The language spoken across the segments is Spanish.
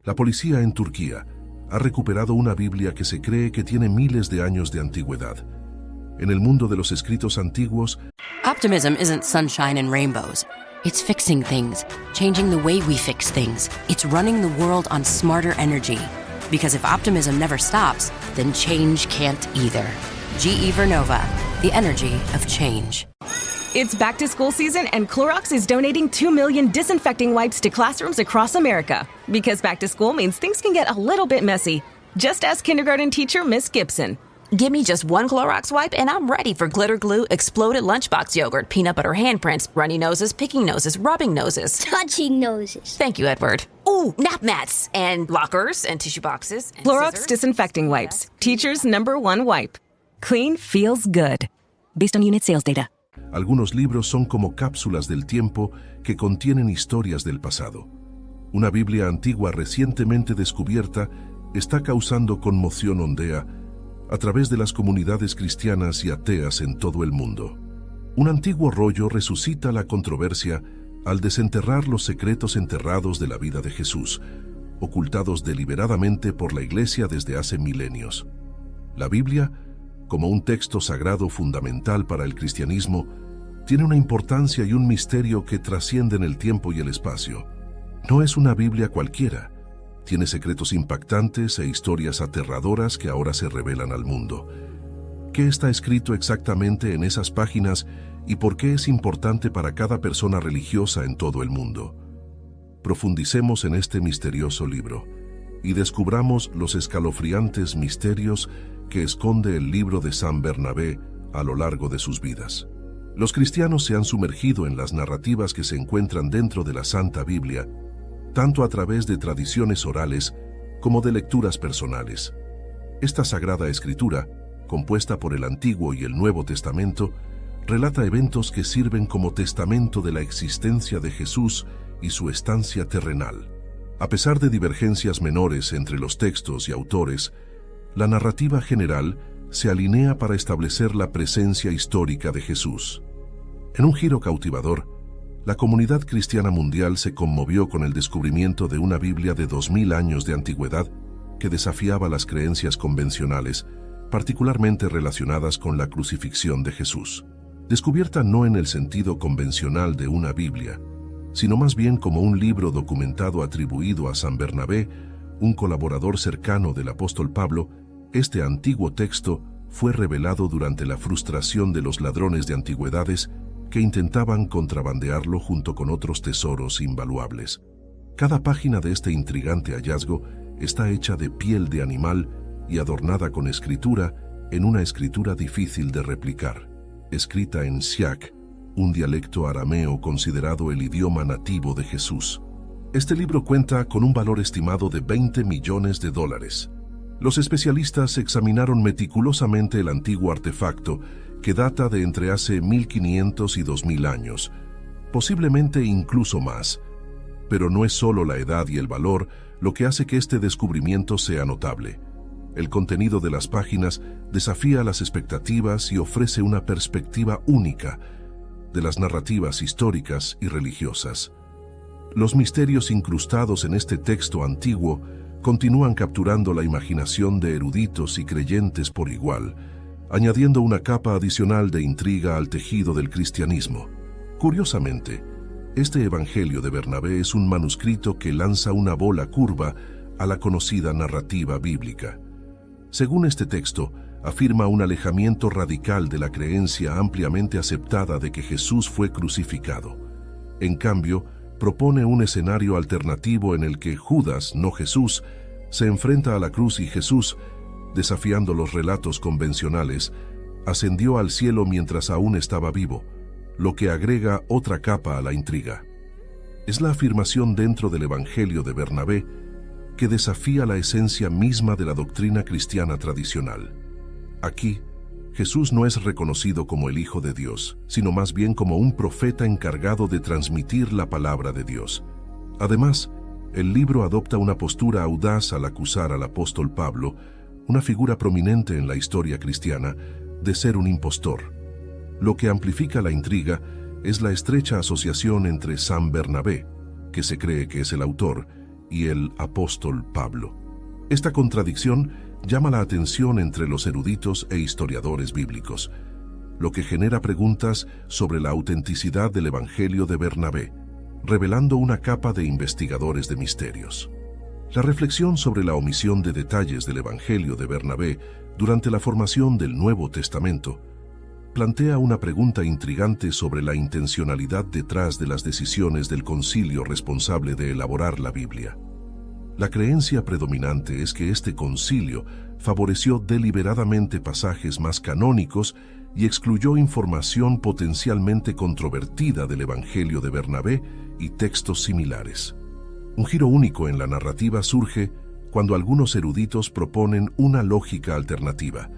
La policía en Turquía ha recuperado una Biblia que se cree que tiene miles de años de antigüedad. En el mundo de los escritos antiguos, Optimism isn't sunshine and rainbows. It's fixing things, changing the way we fix things. It's running the world on smarter energy. Because if optimism never stops, then change can't either. GE Vernova, the energy of change. It's back to school season and Clorox is donating 2 million disinfecting wipes to classrooms across America. Because back to school means things can get a little bit messy. Just ask kindergarten teacher Miss Gibson. Give me just one Clorox wipe and I'm ready for glitter glue, exploded lunchbox yogurt, peanut butter handprints, runny noses, picking noses, rubbing noses. Touching noses. Thank you, Edward. Ooh, nap mats and lockers and tissue boxes. And Clorox scissors. disinfecting wipes. Teacher's #1 wipe. Clean feels good. Based on unit sales data. algunos libros son como cápsulas del tiempo que contienen historias del pasado. Una Biblia antigua recientemente descubierta está causando conmoción hondea a través de las comunidades cristianas y ateas en todo el mundo. Un antiguo rollo resucita la controversia al desenterrar los secretos enterrados de la vida de Jesús, ocultados deliberadamente por la Iglesia desde hace milenios. La Biblia, como un texto sagrado fundamental para el cristianismo, tiene una importancia y un misterio que trascienden el tiempo y el espacio. No es una Biblia cualquiera. Tiene secretos impactantes e historias aterradoras que ahora se revelan al mundo. ¿Qué está escrito exactamente en esas páginas y por qué es importante para cada persona religiosa en todo el mundo? Profundicemos en este misterioso libro y descubramos los escalofriantes misterios que esconde el libro de San Bernabé a lo largo de sus vidas. Los cristianos se han sumergido en las narrativas que se encuentran dentro de la Santa Biblia, tanto a través de tradiciones orales como de lecturas personales. Esta sagrada escritura, compuesta por el Antiguo y el Nuevo Testamento, relata eventos que sirven como testamento de la existencia de Jesús y su estancia terrenal. A pesar de divergencias menores entre los textos y autores, la narrativa general se alinea para establecer la presencia histórica de Jesús. En un giro cautivador, la comunidad cristiana mundial se conmovió con el descubrimiento de una Biblia de 2000 años de antigüedad que desafiaba las creencias convencionales, particularmente relacionadas con la crucifixión de Jesús. Descubierta no en el sentido convencional de una Biblia, sino más bien como un libro documentado atribuido a San Bernabé, un colaborador cercano del apóstol Pablo, este antiguo texto fue revelado durante la frustración de los ladrones de antigüedades que intentaban contrabandearlo junto con otros tesoros invaluables. Cada página de este intrigante hallazgo está hecha de piel de animal y adornada con escritura en una escritura difícil de replicar, escrita en siak, un dialecto arameo considerado el idioma nativo de Jesús. Este libro cuenta con un valor estimado de $20 millones. Los especialistas examinaron meticulosamente el antiguo artefacto que data de entre hace 1500 y 2000 años, posiblemente incluso más. Pero no es solo la edad y el valor lo que hace que este descubrimiento sea notable. El contenido de las páginas desafía las expectativas y ofrece una perspectiva única de las narrativas históricas y religiosas. Los misterios incrustados en este texto antiguo continúan capturando la imaginación de eruditos y creyentes por igual, añadiendo una capa adicional de intriga al tejido del cristianismo. Curiosamente, este Evangelio de Bernabé es un manuscrito que lanza una bola curva a la conocida narrativa bíblica. Según este texto, afirma un alejamiento radical de la creencia ampliamente aceptada de que Jesús fue crucificado. En cambio, propone un escenario alternativo en el que Judas, no Jesús, se enfrenta a la cruz y Jesús, desafiando los relatos convencionales, ascendió al cielo mientras aún estaba vivo, lo que agrega otra capa a la intriga. Es la afirmación dentro del Evangelio de Bernabé que desafía la esencia misma de la doctrina cristiana tradicional. Aquí, Jesús no es reconocido como el Hijo de Dios, sino más bien como un profeta encargado de transmitir la palabra de Dios. Además, el libro adopta una postura audaz al acusar al apóstol Pablo, una figura prominente en la historia cristiana, de ser un impostor. Lo que amplifica la intriga es la estrecha asociación entre San Bernabé, que se cree que es el autor, y el apóstol Pablo. Esta contradicción llama la atención entre los eruditos e historiadores bíblicos, lo que genera preguntas sobre la autenticidad del Evangelio de Bernabé, revelando una capa de investigadores de misterios. La reflexión sobre la omisión de detalles del Evangelio de Bernabé durante la formación del Nuevo Testamento plantea una pregunta intrigante sobre la intencionalidad detrás de las decisiones del concilio responsable de elaborar la Biblia. La creencia predominante es que este concilio favoreció deliberadamente pasajes más canónicos y excluyó información potencialmente controvertida del Evangelio de Bernabé y textos similares. Un giro único en la narrativa surge cuando algunos eruditos proponen una lógica alternativa.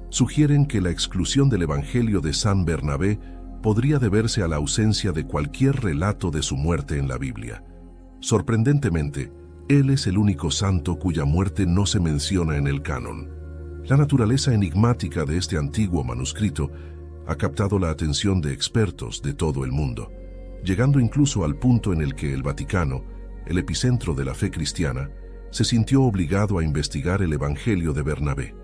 Sugieren que la exclusión del Evangelio de San Bernabé podría deberse a la ausencia de cualquier relato de su muerte en la Biblia. Sorprendentemente, él es el único santo cuya muerte no se menciona en el canon. La naturaleza enigmática de este antiguo manuscrito ha captado la atención de expertos de todo el mundo, llegando incluso al punto en el que el Vaticano, el epicentro de la fe cristiana, se sintió obligado a investigar el Evangelio de Bernabé.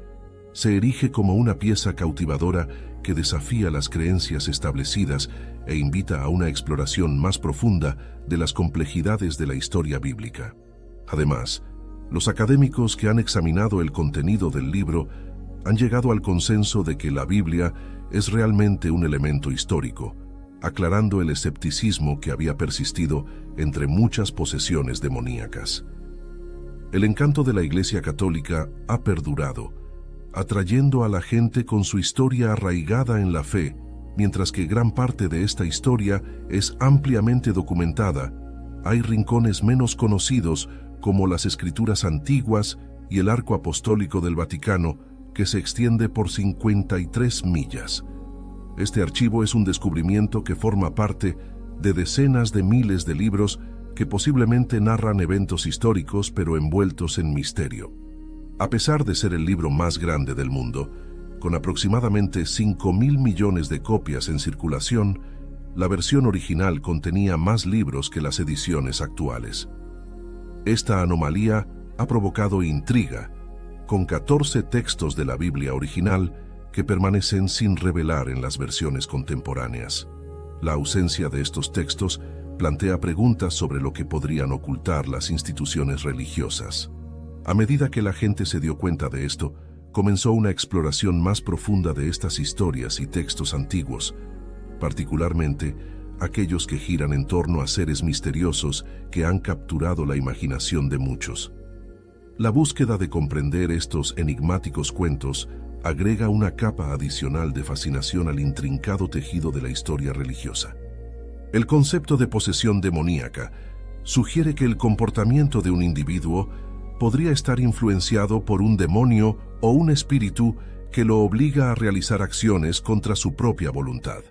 Se erige como una pieza cautivadora que desafía las creencias establecidas e invita a una exploración más profunda de las complejidades de la historia bíblica. Además, los académicos que han examinado el contenido del libro han llegado al consenso de que la Biblia es realmente un elemento histórico, aclarando el escepticismo que había persistido entre muchas posesiones demoníacas. El encanto de la Iglesia Católica ha perdurado, atrayendo a la gente con su historia arraigada en la fe, mientras que gran parte de esta historia es ampliamente documentada. Hay rincones menos conocidos, como las escrituras antiguas y el arco apostólico del Vaticano, que se extiende por 53 millas. Este archivo es un descubrimiento que forma parte de decenas de miles de libros que posiblemente narran eventos históricos pero envueltos en misterio. A pesar de ser el libro más grande del mundo, con aproximadamente 5.000 millones de copias en circulación, la versión original contenía más libros que las ediciones actuales. Esta anomalía ha provocado intriga, con 14 textos de la Biblia original que permanecen sin revelar en las versiones contemporáneas. La ausencia de estos textos plantea preguntas sobre lo que podrían ocultar las instituciones religiosas. A medida que la gente se dio cuenta de esto, comenzó una exploración más profunda de estas historias y textos antiguos, particularmente aquellos que giran en torno a seres misteriosos que han capturado la imaginación de muchos. La búsqueda de comprender estos enigmáticos cuentos agrega una capa adicional de fascinación al intrincado tejido de la historia religiosa. El concepto de posesión demoníaca sugiere que el comportamiento de un individuo podría estar influenciado por un demonio o un espíritu que lo obliga a realizar acciones contra su propia voluntad.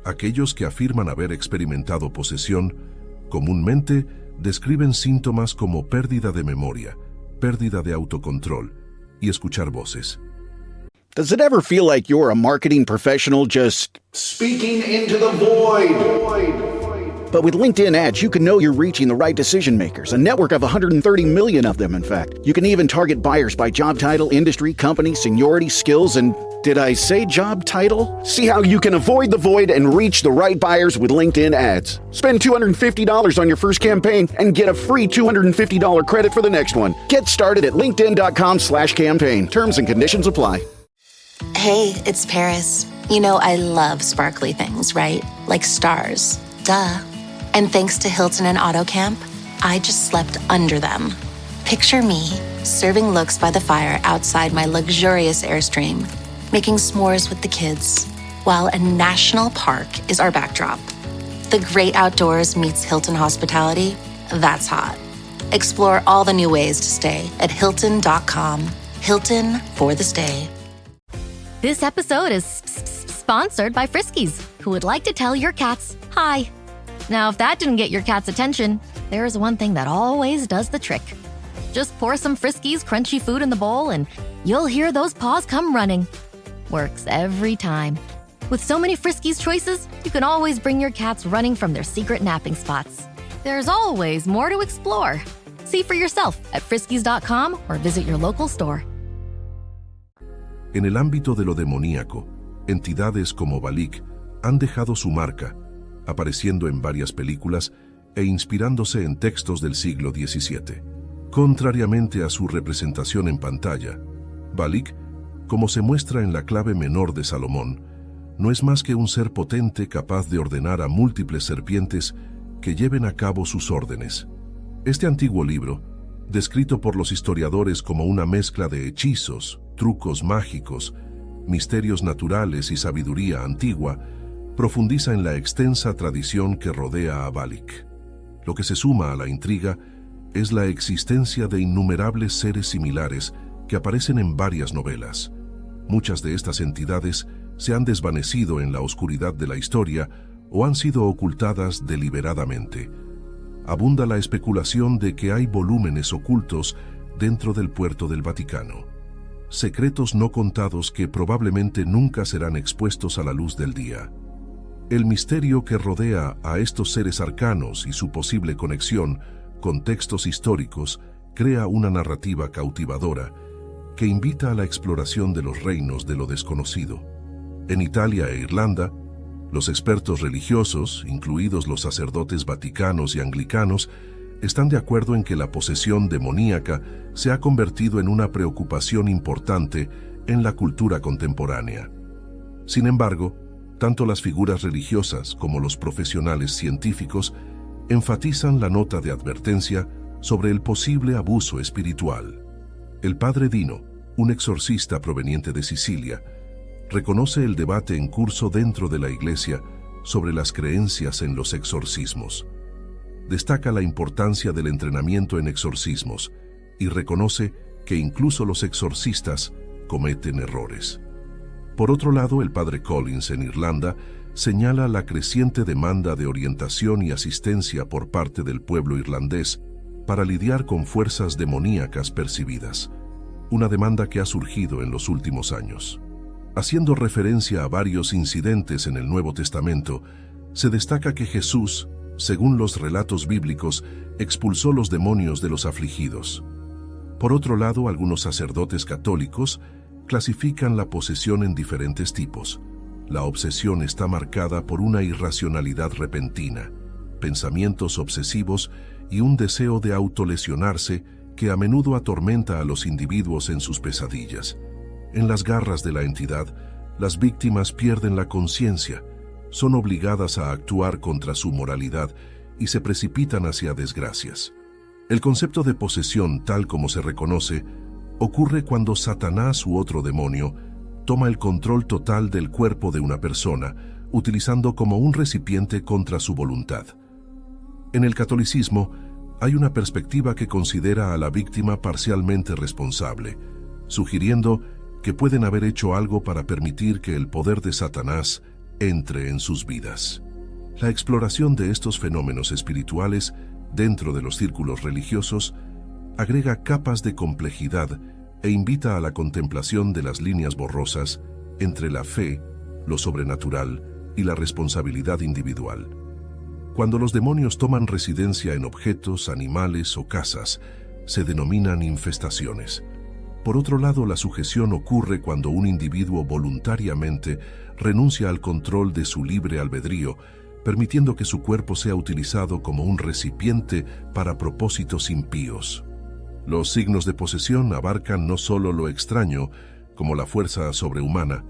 Aquellos que afirman haber experimentado posesión comúnmente describen síntomas como pérdida de memoria, pérdida de autocontrol y escuchar voces. Does it ever feel like you're a marketing professional just speaking into the void? But with LinkedIn ads, you can know you're reaching the right decision makers, a network of 130 million of them, in fact. You can even target buyers by job title, industry, company, seniority, skills, and did I say job title? See how you can avoid the void and reach the right buyers with LinkedIn ads. Spend $250 on your first campaign and get a free $250 credit for the next one. Get started at linkedin.com/campaign. Terms and conditions apply. Hey, it's Paris. You know I love sparkly things, right? Like stars. Duh. And thanks to Hilton and AutoCamp, I just slept under them. Picture me, serving looks by the fire outside my luxurious Airstream, making s'mores with the kids, while a national park is our backdrop. The great outdoors meets Hilton hospitality. That's hot. Explore all the new ways to stay at Hilton.com. Hilton for the stay. This episode is sponsored by Friskies, who would like to tell your cats hi. Now, if that didn't get your cat's attention, there is one thing that always does the trick. Just pour some Friskies crunchy food in the bowl and you'll hear those paws come running. Works every time. With so many Friskies choices, you can always bring your cats running from their secret napping spots. There's always more to explore. See for yourself at friskies.com or visit your local store. En el ámbito de lo demoníaco, entidades como Balik han dejado su marca, apareciendo en varias películas e inspirándose en textos del siglo XVII. Contrariamente a su representación en pantalla, Balik, como se muestra en la clave menor de Salomón, no es más que un ser potente capaz de ordenar a múltiples serpientes que lleven a cabo sus órdenes. Este antiguo libro, descrito por los historiadores como una mezcla de hechizos, trucos mágicos, misterios naturales y sabiduría antigua, profundiza en la extensa tradición que rodea a Balik. Lo que se suma a la intriga es la existencia de innumerables seres similares que aparecen en varias novelas. Muchas de estas entidades se han desvanecido en la oscuridad de la historia o han sido ocultadas deliberadamente. Abunda la especulación de que hay volúmenes ocultos dentro del puerto del Vaticano. Secretos no contados que probablemente nunca serán expuestos a la luz del día. El misterio que rodea a estos seres arcanos y su posible conexión con textos históricos crea una narrativa cautivadora que invita a la exploración de los reinos de lo desconocido. En Italia e Irlanda, los expertos religiosos, incluidos los sacerdotes vaticanos y anglicanos, están de acuerdo en que la posesión demoníaca se ha convertido en una preocupación importante en la cultura contemporánea. Sin embargo, tanto las figuras religiosas como los profesionales científicos enfatizan la nota de advertencia sobre el posible abuso espiritual. El padre Dino, un exorcista proveniente de Sicilia, reconoce el debate en curso dentro de la Iglesia sobre las creencias en los exorcismos. Destaca la importancia del entrenamiento en exorcismos y reconoce que incluso los exorcistas cometen errores. Por otro lado, el padre Collins en Irlanda señala la creciente demanda de orientación y asistencia por parte del pueblo irlandés para lidiar con fuerzas demoníacas percibidas, una demanda que ha surgido en los últimos años. Haciendo referencia a varios incidentes en el Nuevo Testamento, se destaca que Jesús, según los relatos bíblicos, expulsó los demonios de los afligidos. Por otro lado, algunos sacerdotes católicos clasifican la posesión en diferentes tipos. La obsesión está marcada por una irracionalidad repentina, pensamientos obsesivos y un deseo de autolesionarse que a menudo atormenta a los individuos en sus pesadillas. En las garras de la entidad, las víctimas pierden la conciencia, son obligadas a actuar contra su moralidad y se precipitan hacia desgracias. El concepto de posesión, tal como se reconoce, ocurre cuando Satanás u otro demonio toma el control total del cuerpo de una persona, utilizando como un recipiente contra su voluntad. En el catolicismo, hay una perspectiva que considera a la víctima parcialmente responsable, sugiriendo que pueden haber hecho algo para permitir que el poder de Satanás entre en sus vidas. La exploración de estos fenómenos espirituales dentro de los círculos religiosos agrega capas de complejidad e invita a la contemplación de las líneas borrosas entre la fe, lo sobrenatural y la responsabilidad individual. Cuando los demonios toman residencia en objetos, animales o casas, se denominan infestaciones. Por otro lado, la sujeción ocurre cuando un individuo voluntariamente renuncia al control de su libre albedrío, permitiendo que su cuerpo sea utilizado como un recipiente para propósitos impíos. Los signos de posesión abarcan no solo lo extraño, como la fuerza sobrehumana,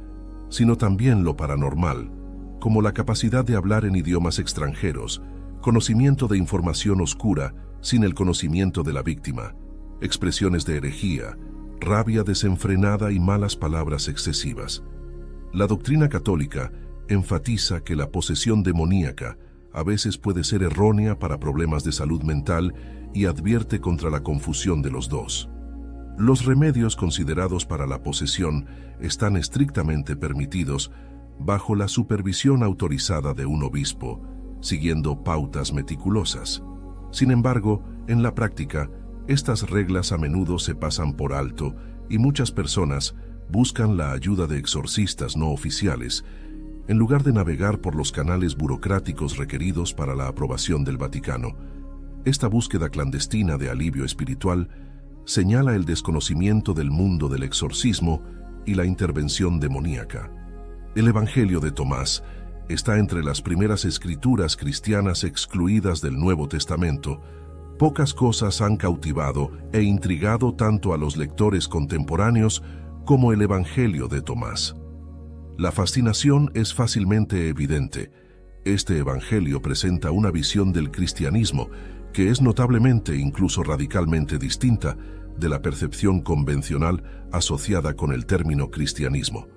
sino también lo paranormal, como la capacidad de hablar en idiomas extranjeros, conocimiento de información oscura sin el conocimiento de la víctima, expresiones de herejía, rabia desenfrenada y malas palabras excesivas. La doctrina católica enfatiza que la posesión demoníaca a veces puede ser errónea para problemas de salud mental y advierte contra la confusión de los dos. Los remedios considerados para la posesión están estrictamente permitidos bajo la supervisión autorizada de un obispo, siguiendo pautas meticulosas. Sin embargo, en la práctica, estas reglas a menudo se pasan por alto y muchas personas buscan la ayuda de exorcistas no oficiales, en lugar de navegar por los canales burocráticos requeridos para la aprobación del Vaticano. Esta búsqueda clandestina de alivio espiritual señala el desconocimiento del mundo del exorcismo y la intervención demoníaca. El Evangelio de Tomás está entre las primeras escrituras cristianas excluidas del Nuevo Testamento. Pocas cosas han cautivado e intrigado tanto a los lectores contemporáneos como el Evangelio de Tomás. La fascinación es fácilmente evidente. Este Evangelio presenta una visión del cristianismo que es notablemente, incluso radicalmente distinta de la percepción convencional asociada con el término cristianismo.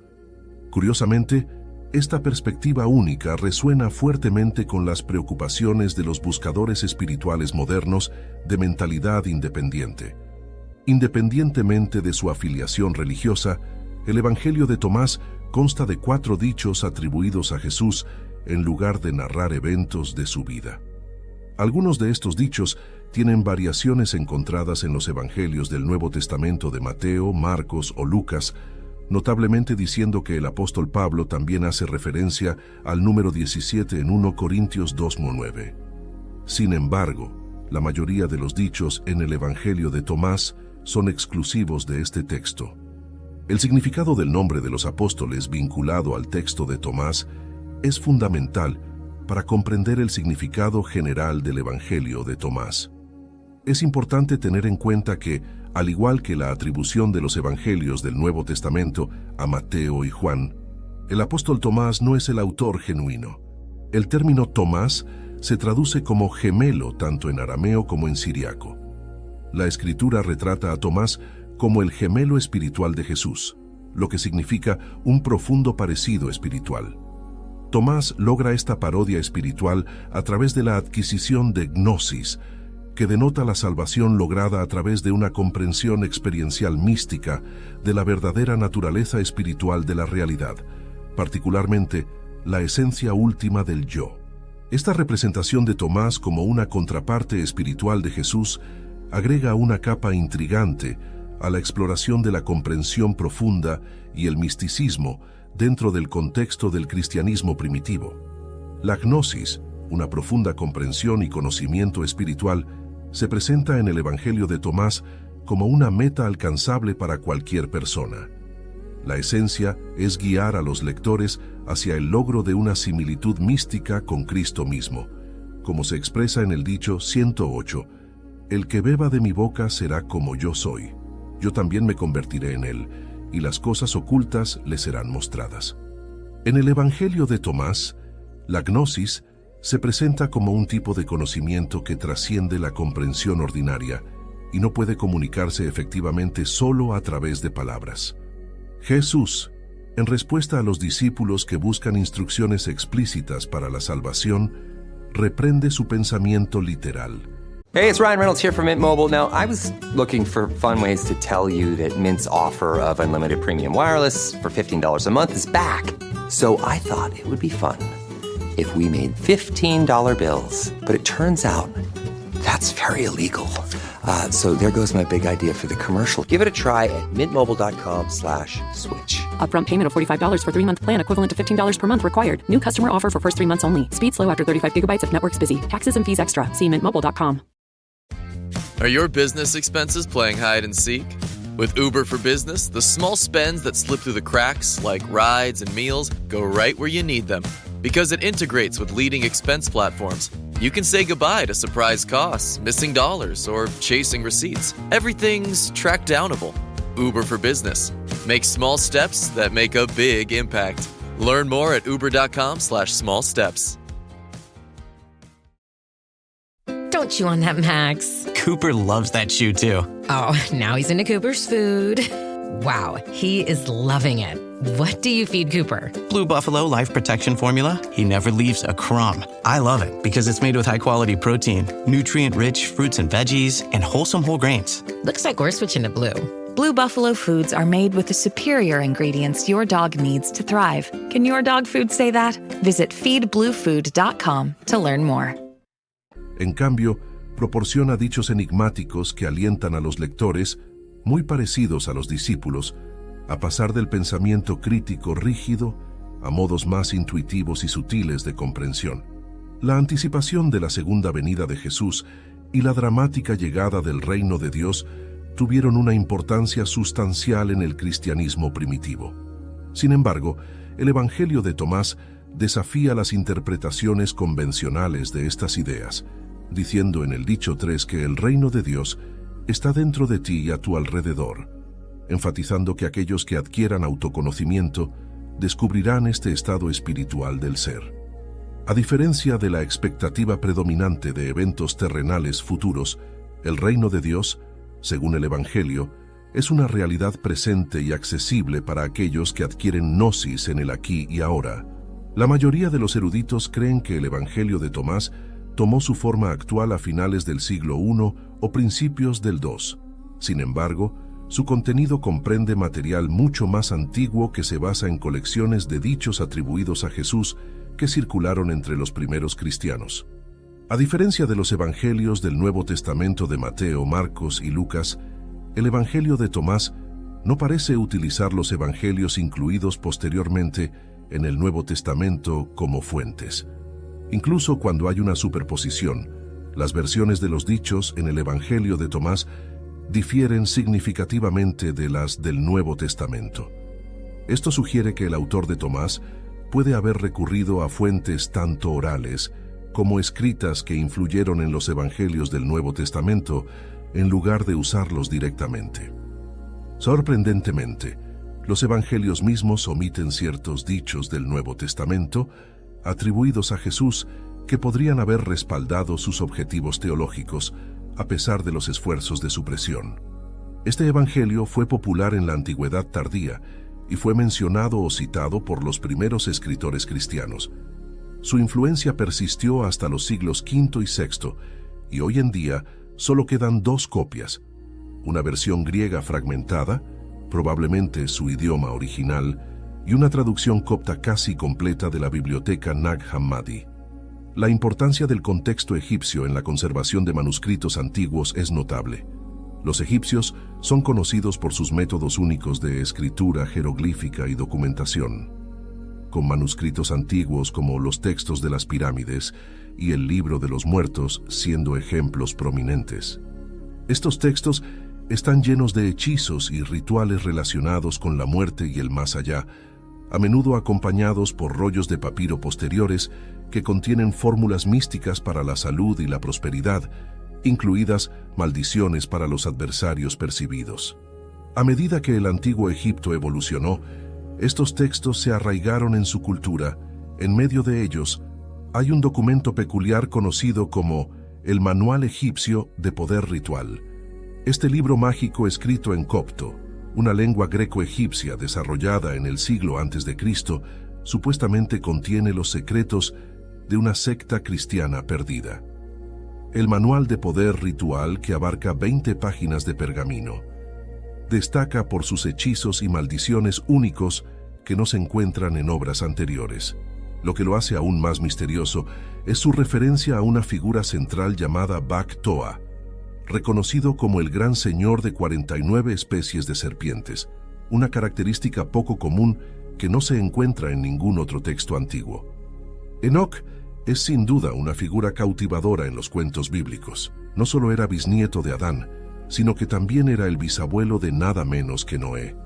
Curiosamente, esta perspectiva única resuena fuertemente con las preocupaciones de los buscadores espirituales modernos de mentalidad independiente. Independientemente de su afiliación religiosa, el Evangelio de Tomás consta de 4 dichos atribuidos a Jesús en lugar de narrar eventos de su vida. Algunos de estos dichos tienen variaciones encontradas en los Evangelios del Nuevo Testamento de Mateo, Marcos o Lucas, notablemente diciendo que el apóstol Pablo también hace referencia al número 17 en 1 Corintios 2:9. Sin embargo, la mayoría de los dichos en el Evangelio de Tomás son exclusivos de este texto. El significado del nombre de los apóstoles vinculado al texto de Tomás es fundamental para comprender el significado general del Evangelio de Tomás. Es importante tener en cuenta que, al igual que la atribución de los Evangelios del Nuevo Testamento a Mateo y Juan, el apóstol Tomás no es el autor genuino. El término Tomás se traduce como gemelo tanto en arameo como en siriaco. La Escritura retrata a Tomás como el gemelo espiritual de Jesús, lo que significa un profundo parecido espiritual. Tomás logra esta parodia espiritual a través de la adquisición de gnosis, que denota la salvación lograda a través de una comprensión experiencial mística de la verdadera naturaleza espiritual de la realidad, particularmente la esencia última del yo. Esta representación de Tomás como una contraparte espiritual de Jesús agrega una capa intrigante a la exploración de la comprensión profunda y el misticismo dentro del contexto del cristianismo primitivo. La gnosis, una profunda comprensión y conocimiento espiritual, se presenta en el Evangelio de Tomás como una meta alcanzable para cualquier persona. La esencia es guiar a los lectores hacia el logro de una similitud mística con Cristo mismo, como se expresa en el dicho 108, «El que beba de mi boca será como yo soy. Yo también me convertiré en él, y las cosas ocultas le serán mostradas». En el Evangelio de Tomás, la gnosis se presenta como un tipo de conocimiento que trasciende la comprensión ordinaria y no puede comunicarse efectivamente solo a través de palabras. Jesús, en respuesta a los discípulos que buscan instrucciones explícitas para la salvación, reprende su pensamiento literal. Hey, it's Ryan Reynolds here from Mint Mobile. Now, I was looking for fun ways to tell you that Mint's offer of unlimited premium wireless for $15 a month is back. So I thought it would be fun if we made $15 bills. But it turns out that's very illegal. So there goes my big idea for the commercial. Give it a try at mintmobile.com/switch. Upfront payment of $45 for 3-month plan equivalent to $15 per month required. New customer offer for first 3 months only. Speed slow after 35 gigabytes if network's busy. Taxes and fees extra. See mintmobile.com. Are your business expenses playing hide and seek? With Uber for Business, the small spends that slip through the cracks, like rides and meals, go right where you need them. Because it integrates with leading expense platforms, you can say goodbye to surprise costs, missing dollars, or chasing receipts. Everything's track-downable. Uber for Business. Make small steps that make a big impact. Learn more at uber.com/small steps. Don't chew on that, Max. Cooper loves that chew, too. Oh, now he's into Cooper's food. Wow, he is loving it. What do you feed Cooper? Blue Buffalo Life Protection Formula. He never leaves a crumb. I love it because it's made with high-quality protein, nutrient-rich fruits and veggies, and wholesome whole grains. Looks like we're switching to Blue. Blue Buffalo foods are made with the superior ingredients your dog needs to thrive. Can your dog food say that? Visit feedbluefood.com to learn more. En cambio, proporciona dichos enigmáticos que alientan a los lectores, muy parecidos a los discípulos, a pasar del pensamiento crítico rígido a modos más intuitivos y sutiles de comprensión. La anticipación de la segunda venida de Jesús y la dramática llegada del reino de Dios tuvieron una importancia sustancial en el cristianismo primitivo. Sin embargo, el Evangelio de Tomás desafía las interpretaciones convencionales de estas ideas, diciendo en el dicho 3 que el reino de Dios está dentro de ti y a tu alrededor, enfatizando que aquellos que adquieran autoconocimiento descubrirán este estado espiritual del ser. A diferencia de la expectativa predominante de eventos terrenales futuros, el reino de Dios, según el Evangelio, es una realidad presente y accesible para aquellos que adquieren gnosis en el aquí y ahora. La mayoría de los eruditos creen que el Evangelio de Tomás tomó su forma actual a finales del siglo I o principios del II. Sin embargo, su contenido comprende material mucho más antiguo que se basa en colecciones de dichos atribuidos a Jesús que circularon entre los primeros cristianos. A diferencia de los evangelios del Nuevo Testamento de Mateo, Marcos y Lucas, el Evangelio de Tomás no parece utilizar los evangelios incluidos posteriormente en el Nuevo Testamento como fuentes. Incluso cuando hay una superposición, las versiones de los dichos en el Evangelio de Tomás difieren significativamente de las del Nuevo Testamento. Esto sugiere que el autor de Tomás puede haber recurrido a fuentes tanto orales como escritas que influyeron en los evangelios del Nuevo Testamento en lugar de usarlos directamente. Sorprendentemente, los evangelios mismos omiten ciertos dichos del Nuevo Testamento atribuidos a Jesús que podrían haber respaldado sus objetivos teológicos a pesar de los esfuerzos de supresión. Este evangelio fue popular en la Antigüedad tardía y fue mencionado o citado por los primeros escritores cristianos. Su influencia persistió hasta los siglos V y VI, y hoy en día solo quedan 2 copias, una versión griega fragmentada, probablemente su idioma original, y una traducción copta casi completa de la biblioteca Nag Hammadi. La importancia del contexto egipcio en la conservación de manuscritos antiguos es notable. Los egipcios son conocidos por sus métodos únicos de escritura jeroglífica y documentación. Con manuscritos antiguos como los textos de las pirámides y el libro de los muertos siendo ejemplos prominentes. Estos textos están llenos de hechizos y rituales relacionados con la muerte y el más allá, a menudo acompañados por rollos de papiro posteriores que contienen fórmulas místicas para la salud y la prosperidad, incluidas maldiciones para los adversarios percibidos. A medida que el antiguo Egipto evolucionó, estos textos se arraigaron en su cultura. En medio de ellos, hay un documento peculiar conocido como el Manual Egipcio de Poder Ritual. Este libro mágico escrito en copto, una lengua greco-egipcia desarrollada en el siglo a.C., supuestamente contiene los secretos de una secta cristiana perdida. El Manual de Poder Ritual, que abarca 20 páginas de pergamino, destaca por sus hechizos y maldiciones únicos que no se encuentran en obras anteriores. Lo que lo hace aún más misterioso es su referencia a una figura central llamada Bak-Toa, reconocido como el gran señor de 49 especies de serpientes, una característica poco común que no se encuentra en ningún otro texto antiguo. Enoc es sin duda una figura cautivadora en los cuentos bíblicos. No solo era bisnieto de Adán, sino que también era el bisabuelo de nada menos que Noé.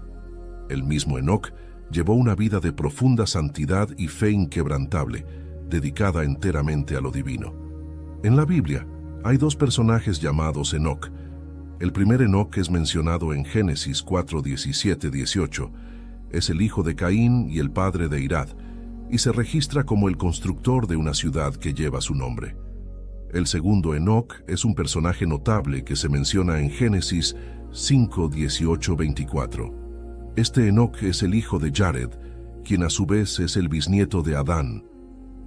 El mismo Enoc llevó una vida de profunda santidad y fe inquebrantable, dedicada enteramente a lo divino. En la Biblia hay 2 personajes llamados Enoc. El primer Enoc es mencionado en Génesis 4, 17, 18. Es el hijo de Caín y el padre de Irad, y se registra como el constructor de una ciudad que lleva su nombre. El segundo Enoc es un personaje notable que se menciona en Génesis 5, 18, 24. Este Enoc es el hijo de Jared, quien a su vez es el bisnieto de Adán.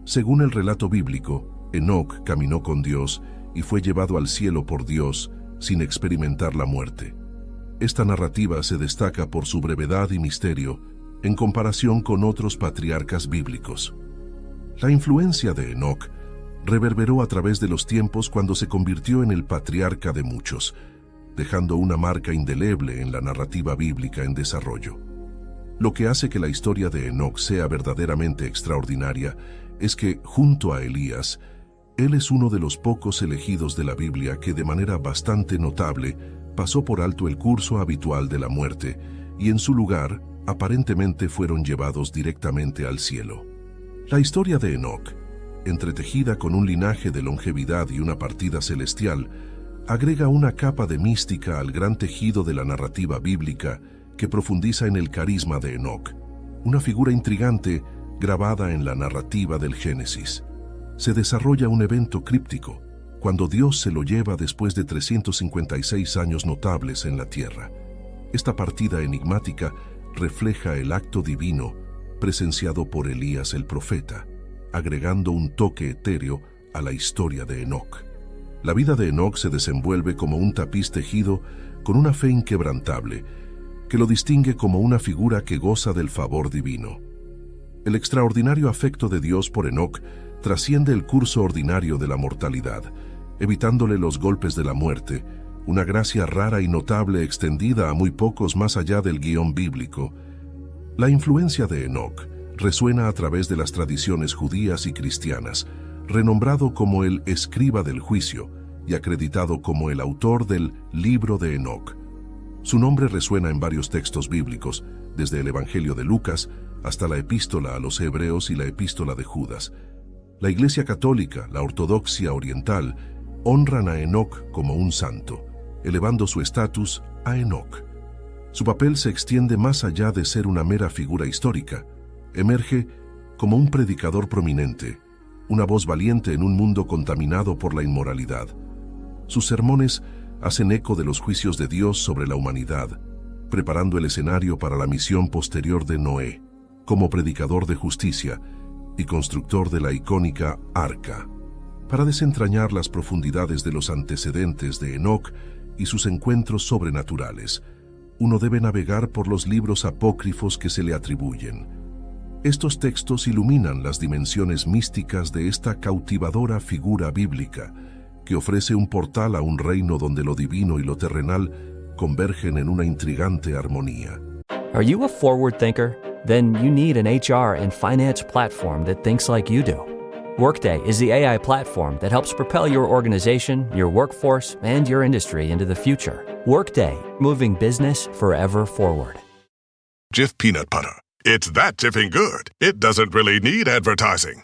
Según el relato bíblico, Enoc caminó con Dios y fue llevado al cielo por Dios sin experimentar la muerte. Esta narrativa se destaca por su brevedad y misterio en comparación con otros patriarcas bíblicos. La influencia de Enoc reverberó a través de los tiempos cuando se convirtió en el patriarca de muchos, dejando una marca indeleble en la narrativa bíblica en desarrollo. Lo que hace que la historia de Enoc sea verdaderamente extraordinaria es que, junto a Elías, Él es uno de los pocos elegidos de la Biblia que de manera bastante notable pasó por alto el curso habitual de la muerte y en su lugar aparentemente fueron llevados directamente al cielo. La historia de Enoc, entretejida con un linaje de longevidad y una partida celestial, agrega una capa de mística al gran tejido de la narrativa bíblica que profundiza en el carisma de Enoc, una figura intrigante grabada en la narrativa del Génesis. Se desarrolla un evento críptico, cuando Dios se lo lleva después de 356 años notables en la tierra. Esta partida enigmática refleja el acto divino presenciado por Elías el profeta, agregando un toque etéreo a la historia de Enoc. La vida de Enoc se desenvuelve como un tapiz tejido con una fe inquebrantable, que lo distingue como una figura que goza del favor divino. El extraordinario afecto de Dios por Enoc trasciende el curso ordinario de la mortalidad, evitándole los golpes de la muerte, una gracia rara y notable extendida a muy pocos más allá del guión bíblico. La influencia de Enoc resuena a través de las tradiciones judías y cristianas, renombrado como el escriba del juicio y acreditado como el autor del libro de Enoc. Su nombre resuena en varios textos bíblicos, desde el Evangelio de Lucas hasta la Epístola a los Hebreos y la Epístola de Judas. La Iglesia Católica, la Ortodoxia Oriental, honran a Enoc como un santo, elevando su estatus a Enoc. Su papel se extiende más allá de ser una mera figura histórica. Emerge como un predicador prominente, una voz valiente en un mundo contaminado por la inmoralidad. Sus sermones hacen eco de los juicios de Dios sobre la humanidad, preparando el escenario para la misión posterior de Noé, como predicador de justicia y constructor de la icónica Arca. Para desentrañar las profundidades de los antecedentes de Enoc y sus encuentros sobrenaturales, uno debe navegar por los libros apócrifos que se le atribuyen. Estos textos iluminan las dimensiones místicas de esta cautivadora figura bíblica, que ofrece un portal a un reino donde lo divino y lo terrenal convergen en una intrigante armonía. Are you a forward thinker? Then you need an HR and finance platform that thinks like you do. Workday is the AI platform that helps propel your organization, your workforce, and your industry into the future. Workday, moving business forever forward. Jif peanut butter. It's that jiffing good, it doesn't really need advertising.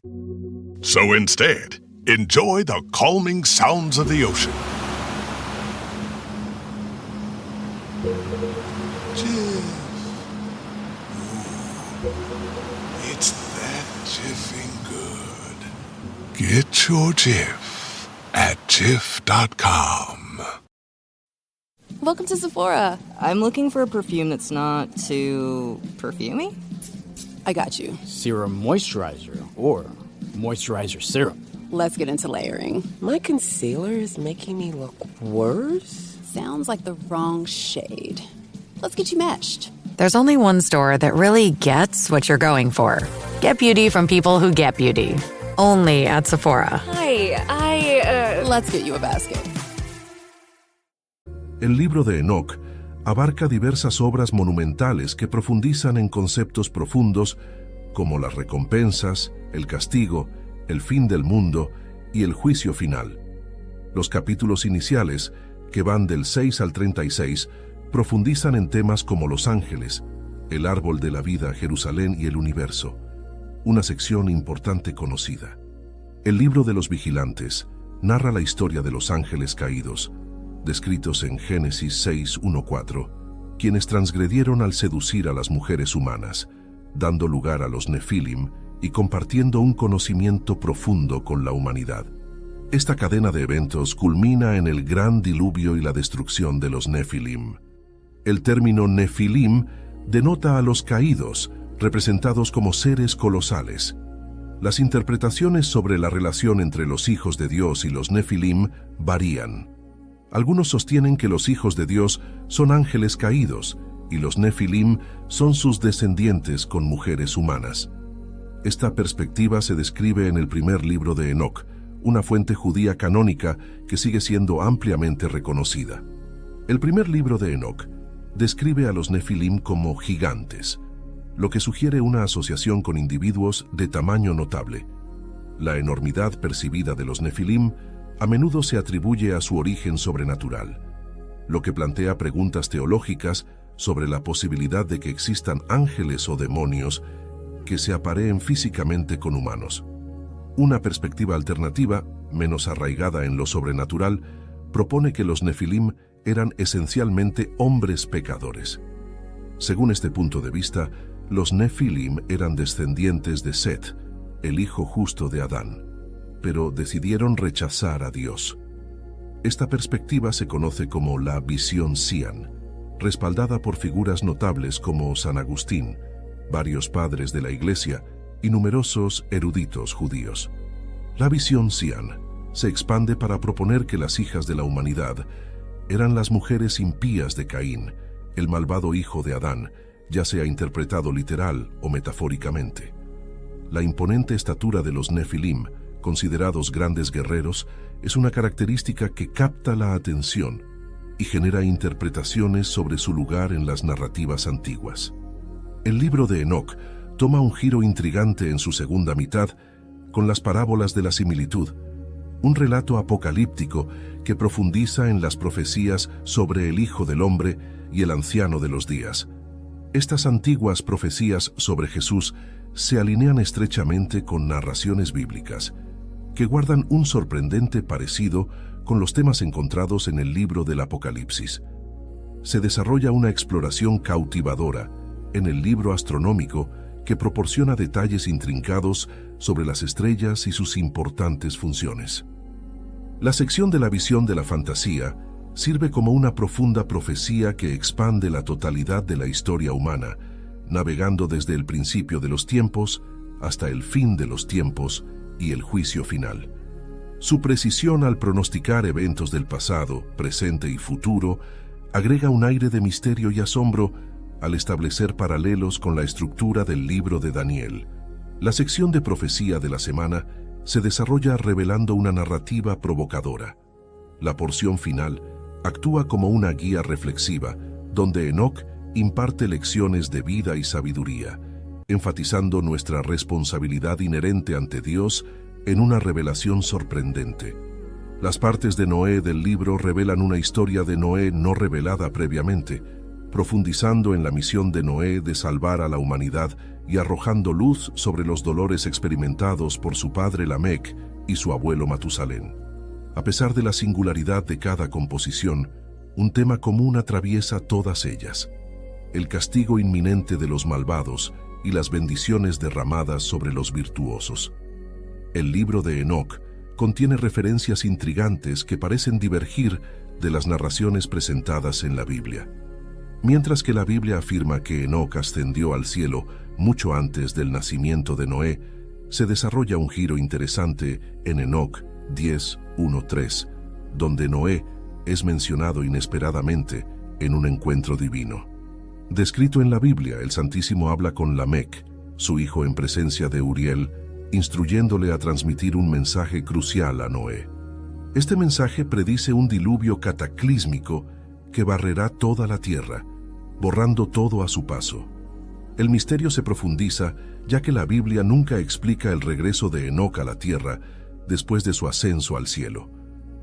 So instead, enjoy the calming sounds of the ocean. Jif. Ooh, it's that jiffing good. Get your Jif at Jif.com. Welcome to Sephora. I'm looking for a perfume that's not too perfumey. I got you. Serum moisturizer or moisturizer serum. Let's get into layering. My concealer is making me look worse. Sounds like the wrong shade. Let's get you matched. There's only one store that really gets what you're going for. Get beauty from people who get beauty. Only at Sephora. Hi, Let's get you a basket. El libro de Enoc abarca diversas obras monumentales que profundizan en conceptos profundos como las recompensas, el castigo, el fin del mundo y el juicio final. Los capítulos iniciales, que van del 6 al 36, profundizan en temas como los ángeles, el árbol de la vida, Jerusalén y el universo, una sección importante conocida. El libro de los vigilantes narra la historia de los ángeles caídos, descritos en Génesis 6:1-4, quienes transgredieron al seducir a las mujeres humanas, dando lugar a los Nefilim y compartiendo un conocimiento profundo con la humanidad. Esta cadena de eventos culmina en el gran diluvio y la destrucción de los Nefilim. El término Nefilim denota a los caídos, representados como seres colosales. Las interpretaciones sobre la relación entre los hijos de Dios y los Nefilim varían. Algunos sostienen que los hijos de Dios son ángeles caídos y los Nefilim son sus descendientes con mujeres humanas. Esta perspectiva se describe en el primer libro de Enoc, una fuente judía canónica que sigue siendo ampliamente reconocida. El primer libro de Enoc describe a los Nefilim como gigantes, lo que sugiere una asociación con individuos de tamaño notable. La enormidad percibida de los Nefilim a menudo se atribuye a su origen sobrenatural, lo que plantea preguntas teológicas sobre la posibilidad de que existan ángeles o demonios que se apareen físicamente con humanos. Una perspectiva alternativa, menos arraigada en lo sobrenatural, propone que los Nefilim eran esencialmente hombres pecadores. Según este punto de vista, los Nefilim eran descendientes de Set, el hijo justo de Adán, pero decidieron rechazar a Dios. Esta perspectiva se conoce como la visión Sian, respaldada por figuras notables como San Agustín, varios padres de la Iglesia y numerosos eruditos judíos. La visión Sian se expande para proponer que las hijas de la humanidad eran las mujeres impías de Caín, el malvado hijo de Adán, ya sea interpretado literal o metafóricamente. La imponente estatura de los Nefilim, considerados grandes guerreros, es una característica que capta la atención y genera interpretaciones sobre su lugar en las narrativas antiguas. El libro de Enoc toma un giro intrigante en su segunda mitad con las parábolas de la similitud, un relato apocalíptico que profundiza en las profecías sobre el Hijo del Hombre y el Anciano de los Días. Estas antiguas profecías sobre Jesús se alinean estrechamente con narraciones bíblicas, que guardan un sorprendente parecido con los temas encontrados en el libro del Apocalipsis. Se desarrolla una exploración cautivadora en el libro astronómico que proporciona detalles intrincados sobre las estrellas y sus importantes funciones. La sección de la visión de la fantasía sirve como una profunda profecía que expande la totalidad de la historia humana, navegando desde el principio de los tiempos hasta el fin de los tiempos y el juicio final. Su precisión al pronosticar eventos del pasado, presente y futuro agrega un aire de misterio y asombro al establecer paralelos con la estructura del libro de Daniel. La sección de profecía de la semana se desarrolla revelando una narrativa provocadora. La porción final actúa como una guía reflexiva, donde Enoc imparte lecciones de vida y sabiduría, enfatizando nuestra responsabilidad inherente ante Dios en una revelación sorprendente. Las partes de Noé del libro revelan una historia de Noé no revelada previamente, profundizando en la misión de Noé de salvar a la humanidad y arrojando luz sobre los dolores experimentados por su padre Lamec y su abuelo Matusalén. A pesar de la singularidad de cada composición, un tema común atraviesa todas ellas: el castigo inminente de los malvados y las bendiciones derramadas sobre los virtuosos. El libro de Enoc contiene referencias intrigantes que parecen divergir de las narraciones presentadas en la Biblia. Mientras que la Biblia afirma que Enoc ascendió al cielo mucho antes del nacimiento de Noé, se desarrolla un giro interesante en Enoc 10:1-3, donde Noé es mencionado inesperadamente en un encuentro divino. Descrito en la Biblia, el Santísimo habla con Lamec, su hijo, en presencia de Uriel, instruyéndole a transmitir un mensaje crucial a Noé. Este mensaje predice un diluvio cataclísmico que barrerá toda la tierra, borrando todo a su paso. El misterio se profundiza, ya que la Biblia nunca explica el regreso de Enoc a la tierra después de su ascenso al cielo.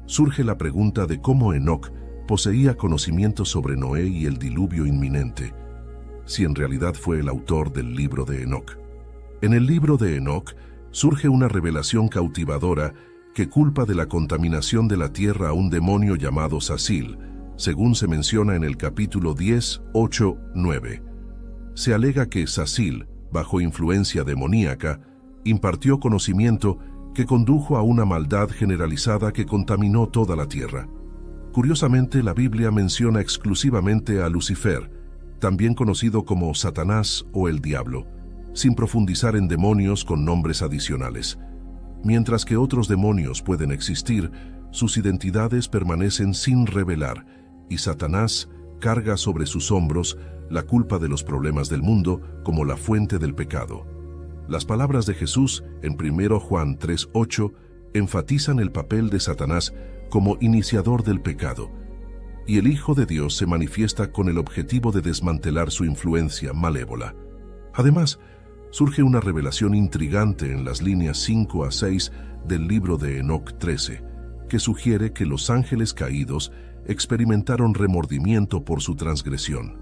Surge la pregunta de cómo Enoc poseía conocimiento sobre Noé y el diluvio inminente, si en realidad fue el autor del libro de Enoc. En el libro de Enoc surge una revelación cautivadora que culpa de la contaminación de la tierra a un demonio llamado Zasil, según se menciona en el capítulo 10:8-9. Se alega que Zasil, bajo influencia demoníaca, impartió conocimiento que condujo a una maldad generalizada que contaminó toda la tierra. Curiosamente, la Biblia menciona exclusivamente a Lucifer, también conocido como Satanás o el Diablo, sin profundizar en demonios con nombres adicionales. Mientras que otros demonios pueden existir, sus identidades permanecen sin revelar, y Satanás carga sobre sus hombros la culpa de los problemas del mundo como la fuente del pecado. Las palabras de Jesús en 1 Juan 3:8 enfatizan el papel de Satanás como iniciador del pecado, y el Hijo de Dios se manifiesta con el objetivo de desmantelar su influencia malévola. Además, surge una revelación intrigante en las líneas 5 a 6 del libro de Enoc 13, que sugiere que los ángeles caídos experimentaron remordimiento por su transgresión.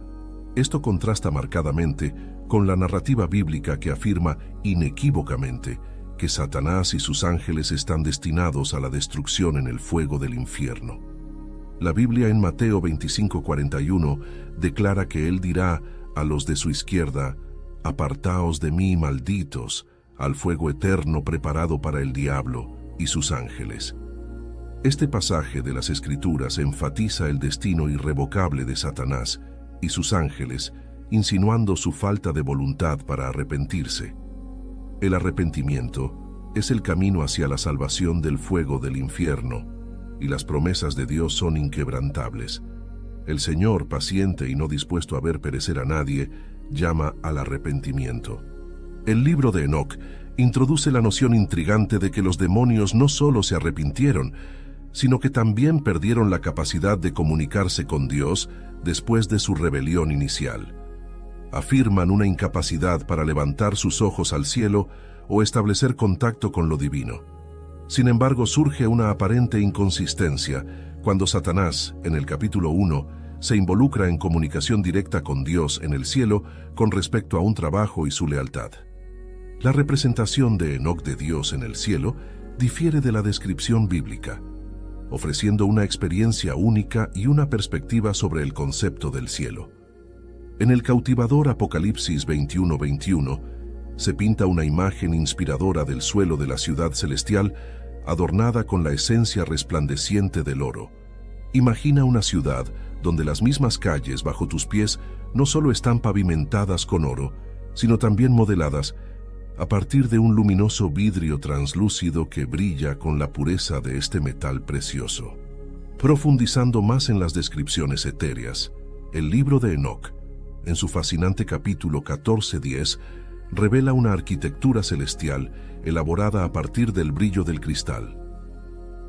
Esto contrasta marcadamente con la narrativa bíblica que afirma inequívocamente que Satanás y sus ángeles están destinados a la destrucción en el fuego del infierno. La Biblia en Mateo 25:41 declara que Él dirá a los de su izquierda: «Apartaos de mí, malditos, al fuego eterno preparado para el diablo y sus ángeles». Este pasaje de las Escrituras enfatiza el destino irrevocable de Satanás y sus ángeles, insinuando su falta de voluntad para arrepentirse. El arrepentimiento es el camino hacia la salvación del fuego del infierno, y las promesas de Dios son inquebrantables. El Señor, paciente y no dispuesto a ver perecer a nadie, llama al arrepentimiento. El libro de Enoc introduce la noción intrigante de que los demonios no solo se arrepintieron, sino que también perdieron la capacidad de comunicarse con Dios después de su rebelión inicial. Afirman una incapacidad para levantar sus ojos al cielo o establecer contacto con lo divino. Sin embargo, surge una aparente inconsistencia cuando Satanás, en el capítulo 1, se involucra en comunicación directa con Dios en el cielo con respecto a un trabajo y su lealtad. La representación de Enoc de Dios en el cielo difiere de la descripción bíblica, ofreciendo una experiencia única y una perspectiva sobre el concepto del cielo. En el cautivador Apocalipsis 21:21 se pinta una imagen inspiradora del suelo de la ciudad celestial, adornada con la esencia resplandeciente del oro. Imagina una ciudad donde las mismas calles bajo tus pies no solo están pavimentadas con oro, sino también modeladas a partir de un luminoso vidrio translúcido que brilla con la pureza de este metal precioso. Profundizando más en las descripciones etéreas, el libro de Enoc, en su fascinante capítulo 14:10, revela una arquitectura celestial elaborada a partir del brillo del cristal.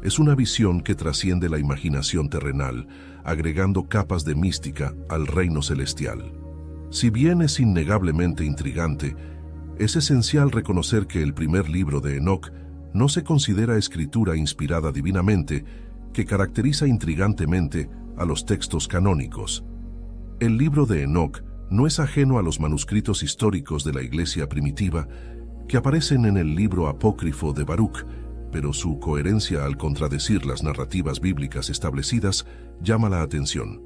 Es una visión que trasciende la imaginación terrenal, agregando capas de mística al reino celestial. Si bien es innegablemente intrigante, es esencial reconocer que el primer libro de Enoc no se considera escritura inspirada divinamente, que caracteriza intrigantemente a los textos canónicos. El libro de Enoc no es ajeno a los manuscritos históricos de la Iglesia primitiva que aparecen en el libro apócrifo de Baruch, pero su coherencia al contradecir las narrativas bíblicas establecidas llama la atención.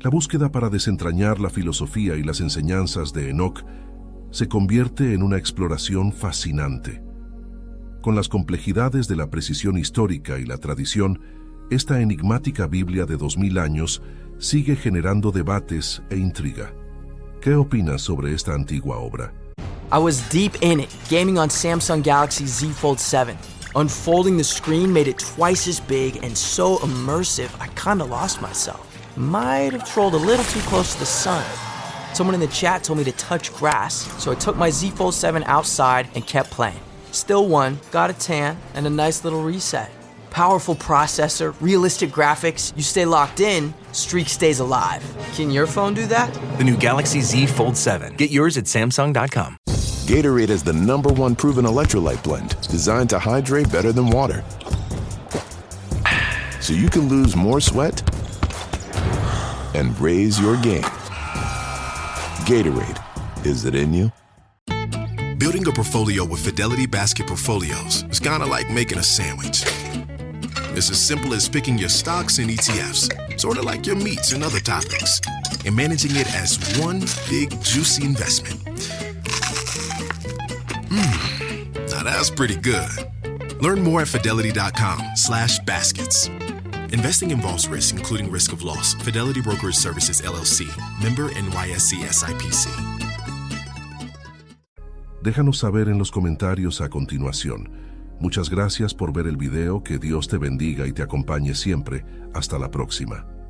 La búsqueda para desentrañar la filosofía y las enseñanzas de Enoc se convierte en una exploración fascinante. Con las complejidades de la precisión histórica y la tradición, esta enigmática Biblia de 2000 años sigue generando debates e intriga. ¿Qué opinas sobre esta antigua obra? I was deep in it, gaming on Samsung Galaxy Z Fold 7. Unfolding the screen made it twice as big and so immersive, I kinda lost myself. Might have trolled a little too close to the sun. Someone in the chat told me to touch grass, so I took my Z Fold 7 outside and kept playing. Still won, got a tan, and a nice little reset. Powerful processor, realistic graphics, you stay locked in, streak stays alive. Can your phone do that? The new Galaxy Z Fold 7. Get yours at Samsung.com. Gatorade is the #1 proven electrolyte blend, designed to hydrate better than water. So you can lose more sweat and raise your game. Gatorade, is it in you? Building a portfolio with Fidelity Basket Portfolios is kind of like making a sandwich. It's as simple as picking your stocks and ETFs, sort of like your meats and other topics, and managing it as one big, juicy investment. Now that's pretty good. Learn more at fidelity.com/baskets. Investing involves risk, including risk of loss. Fidelity Brokerage Services, LLC. Member NYSE SIPC. Déjanos saber en los comentarios a continuación. Muchas gracias por ver el video, que Dios te bendiga y te acompañe siempre. Hasta la próxima.